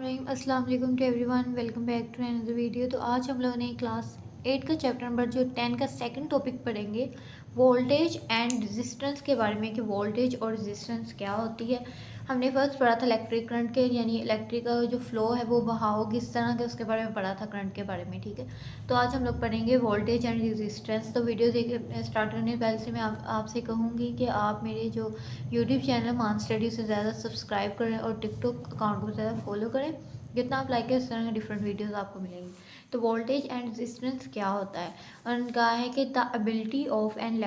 अस्सलाम वालेकुम to everyone, welcome back to another video. तो आज हम लोगों ने क्लास 8 का चैप्टर नंबर जो 10 का सेकंड टॉपिक पढ़ेंगे वोल्टेज एंड रेजिस्टेंस के बारे में कि वोल्टेज और रेजिस्टेंस क्या होती है। हमने फर्स्ट पढ़ा था इलेक्ट्रिक करंट के यानी इलेक्ट्रिक का जो फ्लो है वो बहाव किस तरह के उसके बारे में पढ़ा था, करंट के बारे में। ठीक है, तो आज हम लोग पढ़ेंगे वोल्टेज एंड रेजिस्टेंस। तो वीडियो देख स्टार्ट करने से पहले से मैं आपसे कहूँगी कि आप मेरे जो यूट्यूब चैनल मान स्टडी से ज़्यादा सब्सक्राइब करें और टिकटॉक अकाउंट को ज़्यादा फॉलो करें। जितना आप लाइक करें उस तरह के डिफरेंट वीडियोस आपको मिलेंगी। तो वोल्टेज एंड रेजिस्टेंस क्या होता है? उन्होंने कहा है कि the ability of an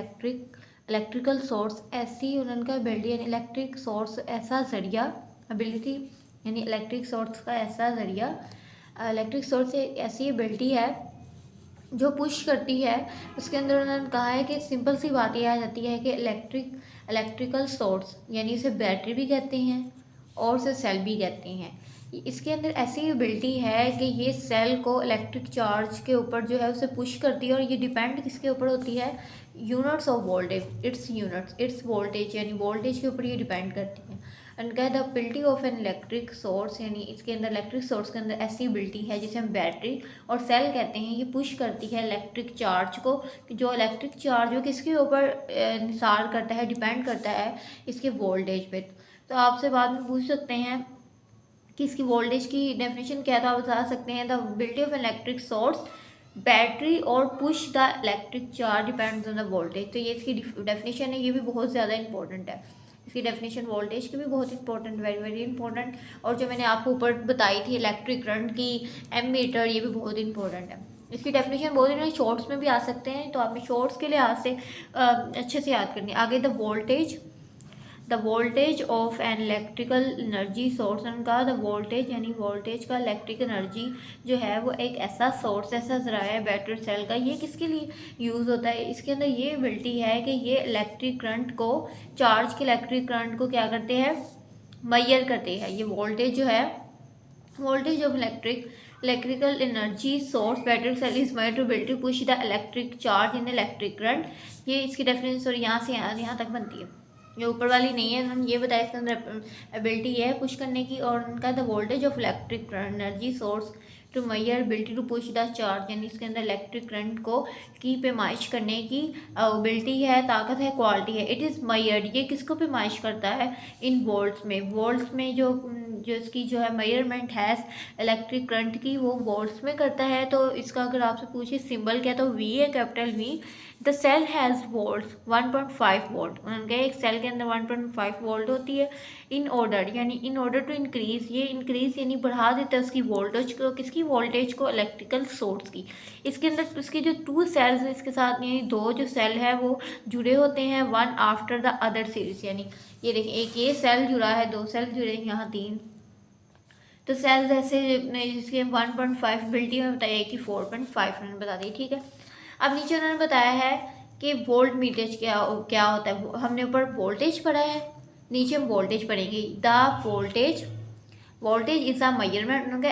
electrical source, ऐसी उनका एबिलिटी यानी इलेक्ट्रिक सोर्स ऐसा ज़रिया, एबिलिटी यानी इलेक्ट्रिक सोर्स का ऐसा ज़रिया, इलेक्ट्रिक सोर्स ऐसी एबिलिटी है जो पुश करती है। उसके अंदर उन्होंने कहा है कि सिंपल सी बात यह आ जाती है कि इलेक्ट्रिकल सोर्स यानी इसे बैटरी भी कहते हैं और इसे सेल भी कहते हैं। इसके अंदर ऐसी एबिलिटी है कि ये सेल को इलेक्ट्रिक चार्ज के ऊपर जो है उसे पुश करती है और ये डिपेंड किसके ऊपर होती है? Units of voltage, it's voltage यानी वोल्टेज के ऊपर ये डिपेंड करती है। And the ability of an electric source यानी इसके अंदर इलेक्ट्रिक सोर्स के अंदर ऐसी एबिलिटी है जिसे हम बैटरी और सेल कहते हैं। ये पुश करती है इलेक्ट्रिक चार्ज को, जो इलेक्ट्रिक चार्ज वो किसके ऊपर निसार करता है, डिपेंड करता है इसके वोल्टेज पे। तो आपसे बाद में पूछ सकते हैं कि इसकी वोल्टेज की डेफिनेशन क्या था, बता सकते हैं the ability of electric source battery और push the electric charge depends on the voltage. तो ये इसकी डेफिनेशन है, ये भी बहुत ज़्यादा इंपॉर्टेंट है। इसकी डेफिनेशन वोल्टेज की भी बहुत इंपॉर्टेंट, वेरी वेरी इंपॉर्टेंट। और जो मैंने आपको ऊपर बताई थी इलेक्ट्रिक करंट की एमीटर, ये भी बहुत इंपॉर्टेंट है। इसकी डेफिनेशन बहुत ही शॉर्ट्स में भी आ सकते हैं, तो आपने शॉर्ट्स के लिहाज से अच्छे से याद करनी है। आगे the voltage of an electrical energy source, उनका द वोल्टेज यानी वोल्टेज का इलेक्ट्रिक एनर्जी जो है वो एक ऐसा सोर्स, ऐसा ज़राया है बैटरी सेल का। ये किसके लिए यूज़ होता है? इसके अंदर ये एबिलिटी है कि ये इलेक्ट्रिक करंट को, चार्ज के इलेक्ट्रिक करंट को क्या करते हैं? मेजर करते हैं। ये वोल्टेज जो है, voltage of electrical energy source battery cell is measured to ability push the electric charge in electric current. ये इसकी डेफिनेशन और यहाँ से यहाँ तक बनती है, ये ऊपर वाली नहीं है। हम ये बताया इसके अंदर एबिलिटी है पुश करने की, और उनका the voltage of electric energy source to measure ability to push the charge यानी इसके अंदर इलेक्ट्रिक करंट को की पैमाइश करने की एबिलिटी है, ताकत है, क्वालिटी है। इट इज़ मेजर्ड, ये किसको पैमाइश करता है? इन वोल्ट्स में। वोल्ट्स में जो इसकी जो है मेजरमेंट है इलेक्ट्रिक करंट की, वो वोल्ट्स में करता है। तो इसका अगर आपसे पूछे सिंबल क्या, तो वी है, capital V. The cell has volts 1.5 volt. उन्होंने एक सेल के अंदर 1.5 वोल्ट होती है। इन ऑर्डर टू इंक्रीज, ये इंक्रीज यानी बढ़ा देता है उसकी वोल्टेज को, किसकी वोल्टेज को? इलेक्ट्रिकल सोर्स की। इसके अंदर उसके जो 2 सेल्स हैं इसके साथ, यानी 2 जो सेल है वो जुड़े होते हैं one after the other series. यानी ये देखिए, एक ये सेल जुड़ा है, 2 सेल जुड़े हैं, यहाँ 3। तो सेल्स ऐसे जिसके 1.5 एबिलिटी में बताइए कि 4.5 उन्होंने बता दी। ठीक है, अब नीचे उन्होंने बताया है कि वोल्ट मीटर क्या होता है। हमने ऊपर वोल्टेज पढ़ा है, नीचे हम वोल्टेज पढ़ेंगे। The voltage is a measurement, उनका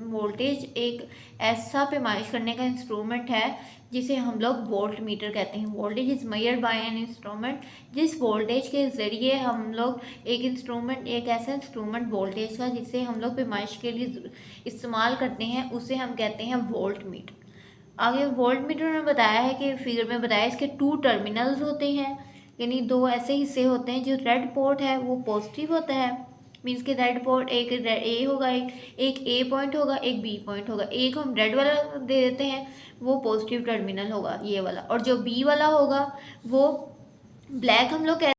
वोल्टेज एक ऐसा पैमाइश करने का इंस्ट्रूमेंट है जिसे हम लोग वोल्ट मीटर कहते हैं। Voltage is measured by an instrument, जिस वोल्टेज के ज़रिए हम लोग एक ऐसा इंस्ट्रूमेंट वोल्टेज का जिसे हम लोग पैमाइश के लिए इस्तेमाल करते हैं, उसे हम कहते हैं वोल्ट मीटर। आगे वोल्ट मीटर में बताया है कि फिगर में बताया इसके 2 टर्मिनल्स होते हैं, यानी 2 ऐसे हिस्से होते हैं। जो रेड पोर्ट है वो पॉजिटिव होता है, मीन्स के रेड पोर्ट एक ए होगा, एक ए पॉइंट होगा, एक बी पॉइंट होगा। ए को हम रेड वाला दे देते हैं, वो पॉजिटिव टर्मिनल होगा ये वाला, और जो बी वाला होगा वो ब्लैक हम लोग